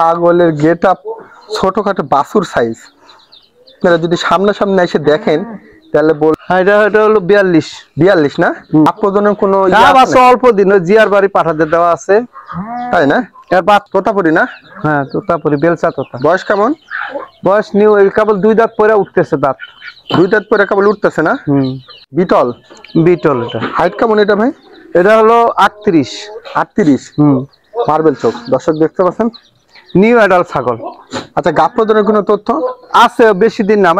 ছাগলের get up ছোটখাটো বাছুর সাইজ। আপনারা যদি সামনাসামনি এসে দেখেন তাহলে এটা হলো 42 না আপজনের কোনো অল্প দিন জিয়ার বাড়ি পাঠাতে দেওয়া আছে, তাই না? এর বাদ তোতাপুরি না? হ্যাঁ তোতাপুরি, বেলচা তোতা। বয়স কেমন? বয়স নিউ, কেবল 2 দাঁত পরে উঠতেছে, দাঁত 2 দাঁত পরে কেবল উঠতেছে না? Beetle beetle. এটা হাইট কেমন এটা ভাই? এটা হলো 38। মার্বেল চোখ, দর্শক দেখতে পাচ্ছেন, নিউ অ্যাডাল্ট ছাগল। আচ্ছা, গাব প্রদানের কোনো তথ্য আছে? বেশি দিন না,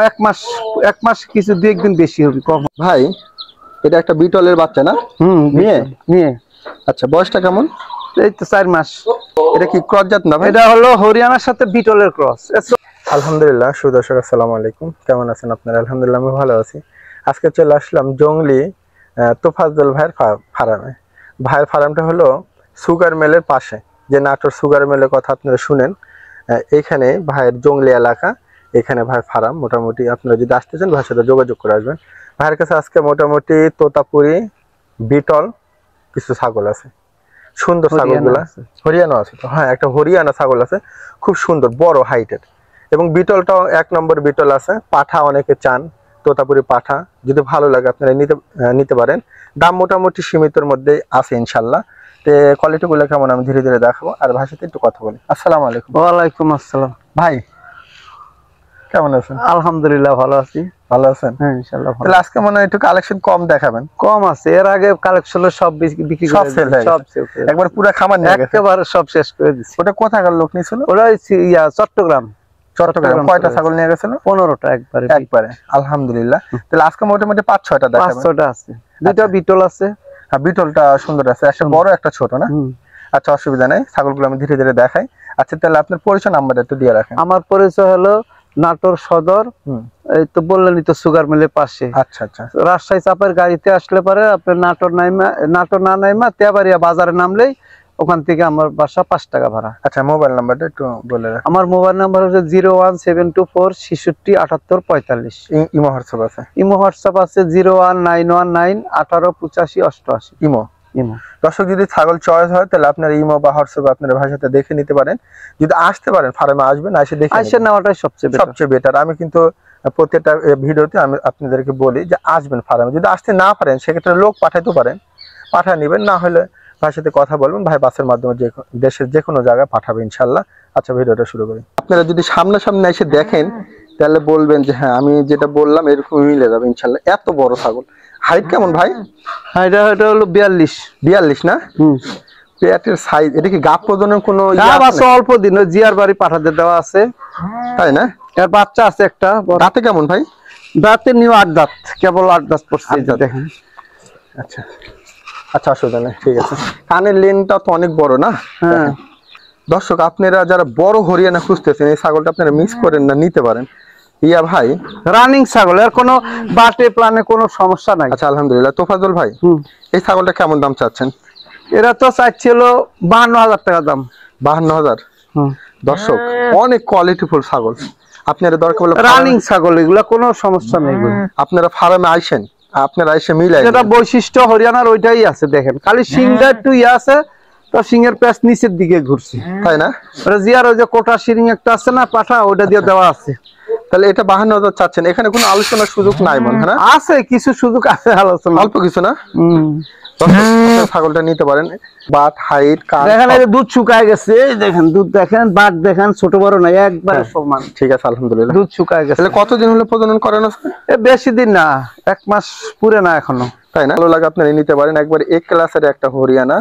এক মাস কিছু 2-1 দিন বেশি হবে, কম। ভাই এটা একটা বিটলের বাচ্চা না? নিয়ে আচ্ছা, বয়সটা কেমন? এই তো 4 মাস। এটা কি ক্রস জাত না ভাই? এটা হলো হরিয়ানার সাথে বিটলের ক্রস। আলহামদুলিল্লাহ। সুদর্শক আসসালামু আলাইকুম, কেমন আছেন আপনারা? আলহামদুলিল্লাহ আমি ভালো আছি। আজকে চলে আসলাম জংলি তোফাজ্জল ভাইয়ের ফার্মে। ভাইয়ের ফার্মটা হলো সুগার মিলের পাশে, যে নাটোর সুগার মিলের কথা আপনারা শুনেন, এইখানে ভাইয়ের জংলি এলাকা, এখানে ভাইয়ের ফার্ম। মোটামুটি আপনারা যদি আসতে চান ভাইয়ের সাথে যোগাযোগ করে আসবেন। ভাইয়ের কাছে আজকে মোটামুটি তোতাপুরি, বিটল, কিছু ছাগল আছে, সুন্দর ছাগলগুলা। হরিয়ানা আছে তো? হ্যাঁ, একটা হরিয়ানা ছাগল আছে, খুব সুন্দর বড় হাইটের। এবং বিটলটাও 1 নম্বর বিটল আছে। পাঠা অনেকে চান, তোতাপুরি পাঠা, যদি ভালো লাগে আপনারা নিতে পারেন। দাম মোটামুটি সীমিতর মধ্যে আছে ইনশাল্লাহ। তো কোয়ালিটি গুলো কেমন আমি ধীরে ধীরে দেখাবো। আর ভাইয়ের সাথে একটু কথা বলি। আসসালামু আলাইকুম। ওয়ালাইকুম আসসালাম। ভাই কেমন আছেন? আলহামদুলিল্লাহ ভালো আছি। ভালো আছেন? হ্যাঁ ইনশাআল্লাহ। তাহলে আজকে মনে হয় একটু কালেকশন কম দেখাবেন। কম আছে, এর আগে কালেকশন সব বিক্রি করে সব একবার পুরো খামার নিয়ে গেছে, একেবারে সব শেষ করে দিছি। ওটা কোথাকার লোক নিয়েছিল? ওটা চট্টগ্রাম। কয়টা ছাগল নিয়ে গেছিল? 15টা একবারে। আলহামদুলিল্লাহ। তাহলে আজকে মোটামুটি 5-6টা দেখাবেন। 5-6টা আছে, 2টা বিটল আছে। হ্যাঁ, বিটলটা সুন্দর আছে, একটা বড় একটা ছোট না? আচ্ছা, অসুবিধা নেই, ছাগলগুলো আমি ধীরে ধীরে দেখাই। আচ্ছা, তাহলে আপনার পরিচয় নাম্বারটা একটু দিয়ে রাখেন। আমার পরিচয় হলো নাটোর সদর, এই তো বললেনই তো সুগার মিলের পাশে। আচ্ছা আচ্ছা, রাজশাহী চাপের গাড়িতে আসলে পারে আপনার নাটোর না নাইমা তেবাড়িয়া বাজারে নামলেই ওখান থেকে আমার বাসা 5 টাকা ভাড়া। আচ্ছা, মোবাইল নাম্বারটা একটু বলে রাখেন। আমার মোবাইল নাম্বার হচ্ছে 01724 66 78 45। ইমো হোয়াটসঅ্যাপ আছে? ইমো হোয়াটসঅ্যাপ আছে 01919 18 85 88। ইমো। দর্শক যদি ছাগল চয়েস হয় তাহলে আপনার ইমো বা হোয়াটসঅ্যাপ আপনার ভাইয়ের সাথে দেখে নিতে পারেন। যদি আসতে পারেন ফার্মে আসবেন, এসে নেওয়াটাই সবচেয়ে বেটার। আমি কিন্তু প্রত্যেকটা ভিডিওতে আমি আপনাদেরকে বলি যে আসবেন ফার্মে। যদি আসতে না পারেন সেক্ষেত্রে লোক পাঠাইতে পারেন, পাঠিয়ে নেবেন। না হলে ভাইয়ের সাথে কথা বলবেন, ভাই বাসের মাধ্যমে দেশের যে কোনো জায়গায় পাঠাবে ইনশাল্লাহ। আচ্ছা, ভিডিওটা শুরু করি। আপনারা যদি সামনাসামনি এসে দেখেন তাহলে বলবেন যে হ্যাঁ, আমি যেটা বললাম এরকম মিলে যাবে ইনশাল্লাহ। এত বড় ছাগল। হাইট কেমন ভাই? এটা হলো 42 না? পেটের সাইজ। এটা কি গাব প্রজনন কোনো অল্প দিন জিয়ার বাড়ি পাঠাতে দেওয়া আছে, তাই না? এর বাচ্চা আছে একটা। দাঁতে কেমন ভাই? দাঁতে নিউ 8 দাঁত, কেবল 8 দাঁত পড়ছে দেখেন। আচ্ছা আচ্ছা, অসুবিধা নেই, ঠিক আছে। কানের লেনটা তো অনেক বড় না? হ্যাঁ। দর্শক আপনারা যারা বড় হরিয়ানা খুঁজতেছেন, এই ছাগলটা আপনারা মিস করেন না, নিতে পারেন। ইয়া ভাই রানিং ছাগল, এর কোনো বাটে প্লানে কোনো সমস্যা নাই। আচ্ছা, আলহামদুলিল্লাহ। তোফাজ্জল ভাই, এই ছাগলটা কেমন দাম চাচ্ছেন? এরা তো চাইছিল 52,000 টাকা দাম। 52,000? দর্শক অনেক কোয়ালিটিফুল ছাগল। আপনারা দরকার হলে রানিং ছাগল, এগুলা কোনো সমস্যা নেই। আপনারা ফার্মে আইসেন, আপনারা এসে মিলাই। যেটা বৈশিষ্ট্য হরিয়ানার ওইটাই আছে, দেখেন খালি সিংটা একটু আছে, তো সিংহের প্যাচ নিচের দিকে ঘুরছে, তাই না? জিয়ার ওই যে কোটা সিং একটা আছে না পাঠা, ওইটা দিয়ে দেওয়া আছে। তাহলে এটা 52,000 চাচ্ছেন, এখানে কোনো আলোচনার সুযোগ নাই মনে হয় না? আছে, কিছু সুযোগ আছে আলোচনা, অল্প কিছু না? ছাগলটা নিতে পারেন। বাট হাইট দেখেন, এই যে দুধ শুকায় গেছে, দেখেন দুধ দেখেন, বাট দেখেন, ছোট বড় নাই, একবারে সমান। ঠিক আছে, আলহামদুলিল্লাহ। দুধ শুকায় গেছে। তাহলে কতদিন হলো প্রজনন করানো? বেশি দিন না, 1 মাস পুরে না এখনো, তাই না? ভালো লাগে আপনারা নিতে পারেন। একবার এক ক্লাসের একটা হরিয়ানা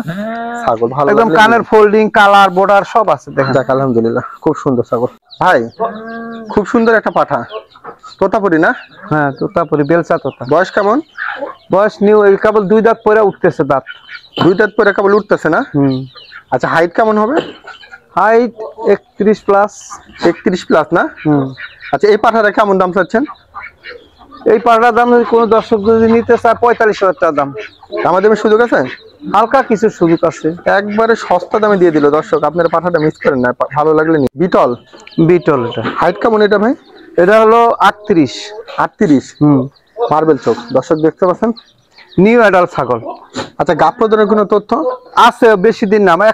ছাগল, ভালো একদম কানের ফোল্ডিং, কালার, বর্ডার সব আছে দেখেন। যাক আলহামদুলিল্লাহ, খুব সুন্দর ছাগল। ভাই খুব সুন্দর একটা পাঠা, তোতাপুরি না? হ্যাঁ, তোতাপুরি, বেলচা তোতা। বয়স কেমন? বয়স নিউ, কেবল 2 দাঁত পরে উঠতেছে, দাঁত 2 দাঁত পরে কেবল উঠতেছে না? আচ্ছা, হাইট কেমন হবে? Height 31 plus. 31 প্লাস না? আচ্ছা, এই পাঠাটা কেমন দাম চাচ্ছেন? এই পাঠার দাম যদি কোনো দর্শক যদি নিতে চায় 45,000 টাকা দাম। আমাদের সুযোগ আছে? হালকা কিছু সুযোগ আছে, একবারে সস্তা দামে দিয়ে দিল। দর্শক আপনার পাঠাটা মিস করেন না, ভালো লাগলে নি। বিটল। এটা হাইট কেমন এটা ভাই? এটা হলো 38। মার্বেল চোখ, দর্শক দেখতে পাচ্ছেন, নিউ অ্যাডাল্ট ছাগল। আচ্ছা, গাব প্রদানের কোনো তথ্য আছে, বেশি দিন না, আমার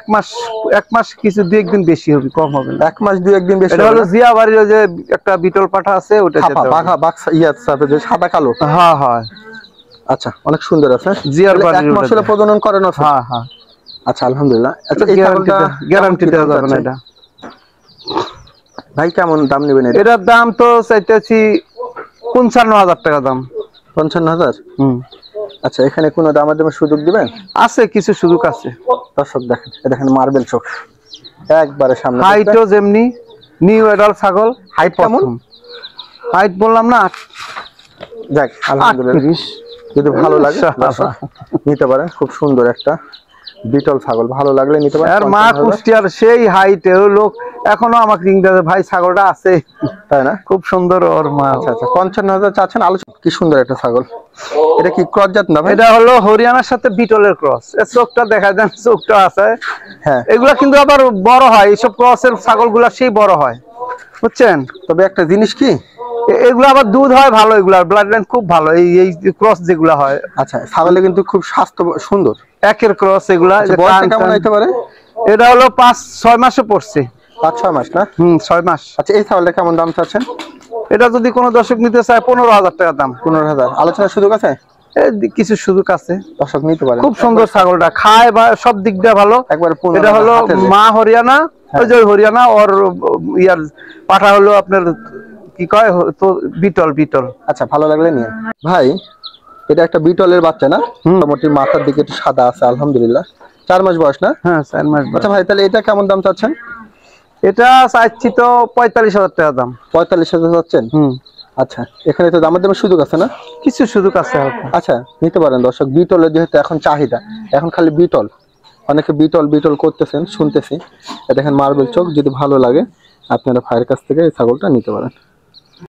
এক মাস কিছু 2-1 দিন বেশি হবে, কম হবে না। 1 মাস 2-1 দিন বেশি এটা হবে হলো না? জিয়া বাড়ির ওই যে একটা বিটল পাঠা আছে, ওটা ছাপা বাঘা বাক্সা সাথে যে সাদা কালো। হ্যাঁ হ্যাঁ, আচ্ছা, অনেক সুন্দর আছে। জিয়ার তাহলে বাড়ির 1 মাস ওটা। হলে প্রজনন করানো আছে? হ্যাঁ হ্যাঁ, আচ্ছা, আলহামদুলিল্লাহ। আচ্ছা, এই ছাগলটা গ্যারান্টি দেওয়া যাবে না এটা। ভাই কেমন দাম নেবেন এটা? এটার দাম তো চাইতেছি 55,000 টাকা দাম। 55,000? হুম, আচ্ছা, এখানে কোনো দামাদামের সুযোগ দিবেন? আছে, কিছু সুযোগ আছে। দর্শক দেখেন, দেখেন মার্বেল চোখ একবারে সামনে। হাইটও যেমনি, নিউ অ্যাডাল্ট ছাগল। হাইট কেমন? হাইট বললাম না, যাক আলহামদুলিল্লাহ, 38। যদি ভালো লাগে দর্শক নিতে পারেন। খুব সুন্দর একটা বিটল ছাগল, ভালো লাগলে নিতে পারেন। আর মা কুষ্টিয়ার সেই হাইটে লোক এখনো আমাকে রিং দেয়, ভাই ছাগলটা আছে, তাই না? খুব সুন্দর ওর মা। আচ্ছা আচ্ছা, 55,000 চাচ্ছেন। আলোচনা কি সুন্দর একটা ছাগল। এটা কি ক্রস জাত না ভাই? এটা হলো হরিয়ানার সাথে বিটলের ক্রস। এর চোখটা দেখা দেন, চোখটা আছে। হ্যাঁ, এগুলা কিন্তু আবার বড় হয়, এইসব ক্রসের ছাগলগুলা সেই বড় হয়, বুঝছেন? তবে একটা জিনিস কি, এগুলো আবার দুধ হয় ভালো, এগুলার ব্লাড লাইন খুব ভালো। এই ক্রস যেগুলা হয়, আচ্ছা, ছাগলে কিন্তু খুব স্বাস্থ্য সুন্দর। একের ক্রস এগুলা। আচ্ছা, বয়সটা কেমন হইতে পারে? এটা হলো 5-6 মাসে পড়ছে। 5-6 মাস না? 6 মাস। আচ্ছা, এই ছাগলটা কেমন দাম চাচ্ছেন? এটা যদি কোনো দর্শক নিতে চায় 15,000 টাকা দাম। 15,000 আলোচনার সুযোগ আছে? কিছু সুযোগ আছে, দর্শক নিতে পারেন। খুব সুন্দর ছাগলটা, খায় বা সব দিক দিয়ে ভালো। একবার এটা হলো মা হরিয়ানা, ওই যে হরিয়ানা, ওর ইয়ার পাঠা হলো আপনার কি কয় তো বিটল। আচ্ছা, ভালো লাগলে নিয়ে ভাই। এটা একটা বিটলের বাচ্চা না? মোটামুটি মাথার দিকে একটু সাদা আছে, আলহামদুলিল্লাহ। 4 মাস বয়স না? হ্যাঁ, 4 মাস বয়স। আচ্ছা ভাই, তাহলে এটা কেমন দাম চাচ্ছেন? এটা চাইছি তো 45,000 টাকা দাম। 45,000 চাচ্ছেন? আচ্ছা, এখানে তো দামের সুযোগ আছে না? কিছু সুযোগ আছে হালকা। আচ্ছা, নিতে পারেন দর্শক। বিটলের যেহেতু এখন চাহিদা, এখন খালি বিটল, অনেকে বিটল করতেছেন শুনতেছি। দেখেন মার্বেল চোখ, যদি ভালো লাগে আপনারা ভাইয়ের কাছ থেকে এই ছাগলটা নিতে পারেন।